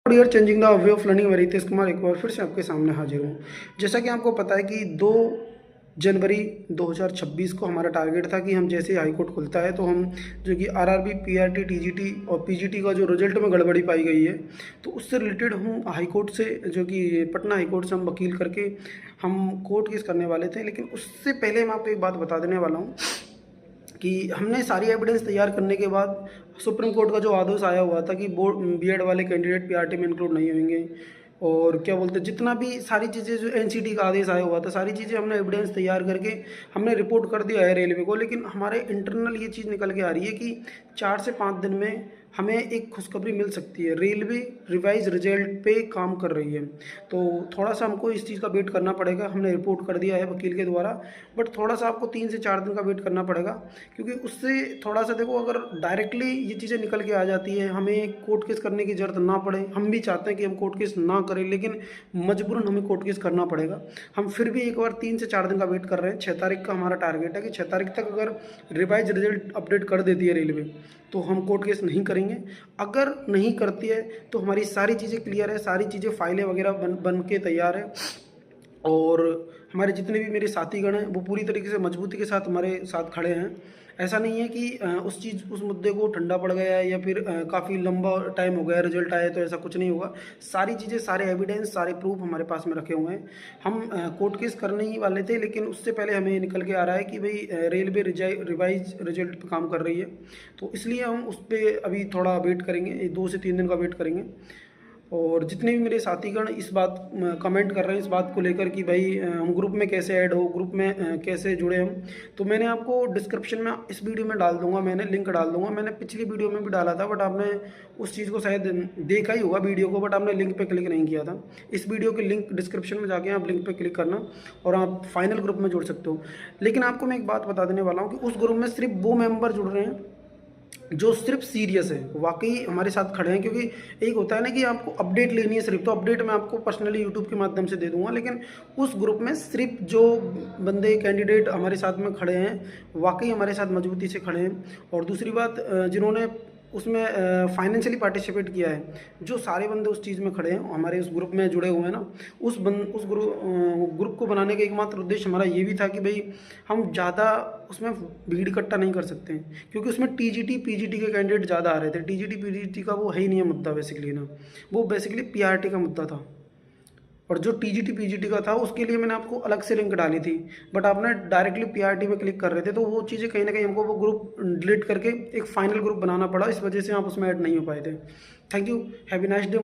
Dear changing the way of learning, मैं रितेश कुमार एक बार फिर से आपके सामने हाजिर हूँ। जैसा कि आपको पता है कि 2 जनवरी 2026 को हमारा टारगेट था कि हम जैसे हाई कोर्ट खुलता है तो हम जो कि आरआरबी, पीआरटी, टीजीटी और पीजीटी का जो रिजल्ट में गड़बड़ी पाई गई है, तो उससे रिलेटेड हम हाई कोर्ट से, जो कि पटना हाई कोर्ट से हम वकील करके हम कोर्ट केस करने वाले थे। लेकिन उससे पहले मैं आपको एक बात बता देने वाला हूँ कि हमने सारी एविडेंस तैयार करने के बाद सुप्रीम कोर्ट का जो आदेश आया हुआ था कि बोर्ड बीएड वाले कैंडिडेट पीआरटी में इंक्लूड नहीं होंगे, और क्या बोलते हैं, जितना भी सारी चीज़ें जो एनसीटी का आदेश आया हुआ था, सारी चीज़ें हमने एविडेंस तैयार करके हमने रिपोर्ट कर दिया है रेलवे को। लेकिन हमारे इंटरनल ये चीज़ निकल के आ रही है कि 4 से 5 दिन में हमें एक खुशखबरी मिल सकती है। रेलवे रिवाइज रिजल्ट पे काम कर रही है, तो थोड़ा सा हमको इस चीज़ का वेट करना पड़ेगा। हमने रिपोर्ट कर दिया है वकील के द्वारा, बट थोड़ा सा आपको 3 से 4 दिन का वेट करना पड़ेगा, क्योंकि उससे थोड़ा सा देखो, अगर डायरेक्टली ये चीज़ें निकल के आ जाती है, हमें कोर्ट केस करने की ज़रूरत ना पड़े। हम भी चाहते हैं कि हम कोर्ट केस ना करें, लेकिन मजबूरन हमें कोर्ट केस करना पड़ेगा। हम फिर भी एक बार 3 से 4 दिन का वेट कर रहे हैं। 6 तारीख का हमारा टारगेट है कि 6 तारीख तक अगर रिवाइज रिजल्ट अपडेट कर देती है रेलवे, तो हम कोर्ट केस नहीं करेंगे। अगर नहीं करती है तो हमारी सारी चीज़ें क्लियर है, सारी चीज़ें फाइलें वगैरह बन के तैयार है, और हमारे जितने भी मेरे साथीगण हैं वो पूरी तरीके से मजबूती के साथ हमारे साथ खड़े हैं। ऐसा नहीं है कि उस मुद्दे को ठंडा पड़ गया है या फिर काफ़ी लंबा टाइम हो गया रिजल्ट आए, तो ऐसा कुछ नहीं होगा। सारी चीज़ें, सारे एविडेंस, सारे प्रूफ हमारे पास में रखे हुए हैं। हम कोर्ट केस करने ही वाले थे, लेकिन उससे पहले हमें निकल के आ रहा है कि भाई रेलवे रिवाइज रिजल्ट पे काम कर रही है, तो इसलिए हम उस पर अभी थोड़ा वेट करेंगे, 2 से 3 दिन का वेट करेंगे। और जितने भी मेरे साथीगण इस बात कमेंट कर रहे हैं इस बात को लेकर कि भाई हम ग्रुप में कैसे ऐड हो, ग्रुप में कैसे जुड़े हम, तो मैंने आपको डिस्क्रिप्शन में इस वीडियो में डाल दूंगा, मैंने लिंक डाल दूंगा। मैंने पिछली वीडियो में भी डाला था, बट आपने उस चीज़ को शायद देखा ही होगा वीडियो को, बट आपने लिंक पे क्लिक नहीं किया था। इस वीडियो के लिंक डिस्क्रिप्शन में जाके आप लिंक पे क्लिक करना और आप फाइनल ग्रुप में जुड़ सकते हो। लेकिन आपको मैं एक बात बता देने वाला हूँ कि उस ग्रुप में सिर्फ वो मेंबर जुड़ रहे हैं जो सिर्फ सीरियस है, वाकई हमारे साथ खड़े हैं। क्योंकि एक होता है ना कि आपको अपडेट लेनी है सिर्फ, तो अपडेट मैं आपको पर्सनली यूट्यूब के माध्यम से दे दूंगा, लेकिन उस ग्रुप में सिर्फ जो बंदे कैंडिडेट हमारे साथ में खड़े हैं, वाकई हमारे साथ मजबूती से खड़े हैं। और दूसरी बात, जिन्होंने उसमें फाइनेंशियली पार्टिसिपेट किया है, जो सारे बंदे उस चीज़ में खड़े हैं, हमारे उस ग्रुप में जुड़े हुए हैं ना, उस ग्रुप को बनाने का एकमात्र उद्देश्य हमारा ये भी था कि भाई हम ज़्यादा उसमें भीड़ इकट्ठा नहीं कर सकते हैं, क्योंकि उसमें टीजीटी पीजीटी के कैंडिडेट ज़्यादा आ रहे थे। टीजीटी पीजीटी का वो है ही नहीं है मुद्दा बेसिकली ना, वो बेसिकली पीआरटी का मुद्दा था। और जो टीजीटी पीजीटी का था उसके लिए मैंने आपको अलग से लिंक डाली थी, बट आपने डायरेक्टली पीआरटी में क्लिक कर रहे थे, तो वो चीज़ें कहीं ना कहीं हमको वो ग्रुप डिलीट करके एक फाइनल ग्रुप बनाना पड़ा, इस वजह से आप उसमें ऐड नहीं हो पाए थे। Thank you, have a nice day.